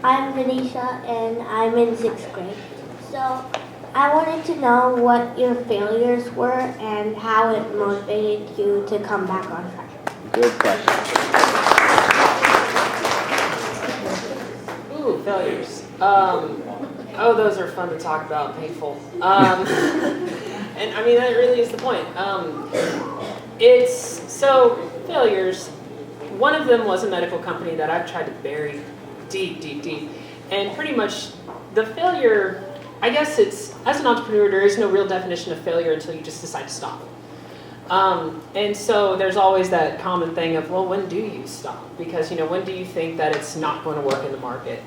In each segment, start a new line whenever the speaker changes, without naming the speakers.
I'm Venetia and I'm in 6th grade. So I wanted to know what your failures were and how it motivated you to come back on track.
Good question.
Ooh, failures. Those are fun to talk about, painful. And I mean, that really is the point. Failures. One of them was a medical company that I've tried to bury deep, deep, deep. And pretty much the failure, I guess it's, as an entrepreneur, there is no real definition of failure until you just decide to stop. And so there's always that common thing of, well, when do you stop? Because, when do you think that it's not going to work in the market?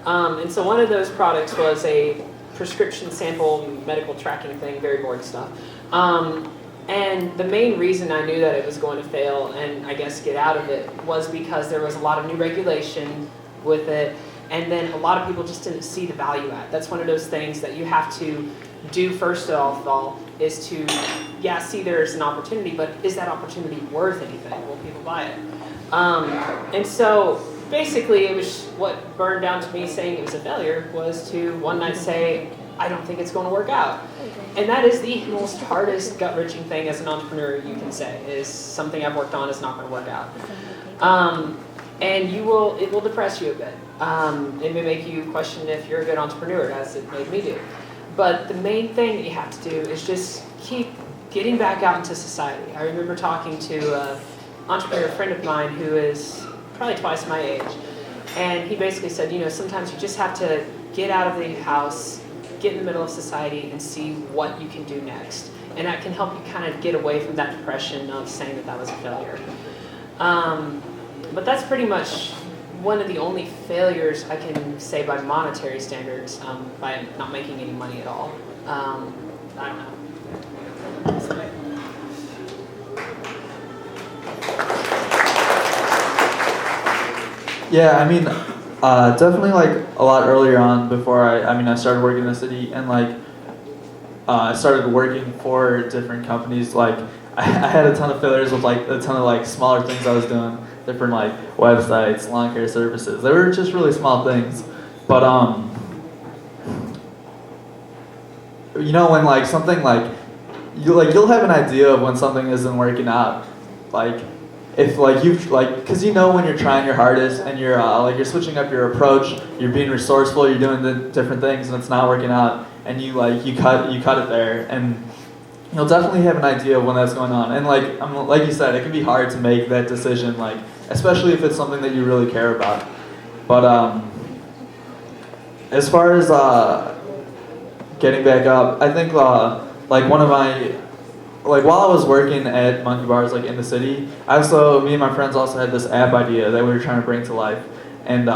And so one of those products was a prescription sample medical tracking thing, very boring stuff. And the main reason I knew that it was going to fail and I guess get out of it was because there was a lot of new regulation with it, and then a lot of people just didn't see the value at. That's one of those things that you have to do first of all, is to, see there's an opportunity, but is that opportunity worth anything? Will people buy it? And so basically it was what burned down to me saying it was a failure was to one night say, I don't think it's going to work out. And that is the most hardest gut-wrenching thing as an entrepreneur you can say, is something I've worked on is not going to work out. And it will depress you a bit. It may make you question if you're a good entrepreneur, as it made me do. But the main thing that you have to do is just keep getting back out into society. I remember talking to an entrepreneur friend of mine who is probably twice my age. And he basically said, sometimes you just have to get out of the house, get in the middle of society, and see what you can do next. And that can help you kind of get away from that depression of saying that that was a failure. But that's pretty much one of the only failures I can say by monetary standards, by not making any money at all. I don't know.
Yeah, I mean, definitely like a lot earlier on before I started working in the city, and I started working for different companies. Like I had a ton of failures with like a ton of like smaller things I was doing, different like websites, lawn care services. They were just really small things, but when like something like you'll have an idea of when something isn't working out, like. If like you've like, cause when you're trying your hardest and you're switching up your approach, you're being resourceful, you're doing the different things, and it's not working out, and you cut it there, and you'll definitely have an idea of when that's going on. And like you said, it can be hard to make that decision, like especially if it's something that you really care about. But as far as getting back up, I think one of my while I was working at Monkey Bars in the city, me and my friends also had this app idea that we were trying to bring to life, and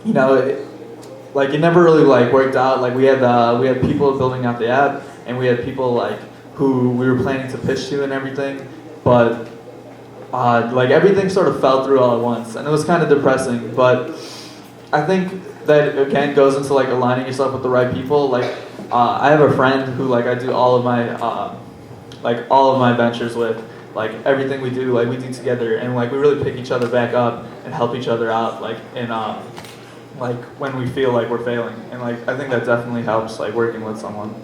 it never really worked out. We had people building out the app, and we had people who we were planning to pitch to and everything, but everything sort of fell through all at once, and it was kind of depressing. But I think that again goes into aligning yourself with the right people. I have a friend who I do all of my ventures with, everything we do together, and we really pick each other back up and help each other out, when we feel like we're failing, and I think that definitely helps working with someone.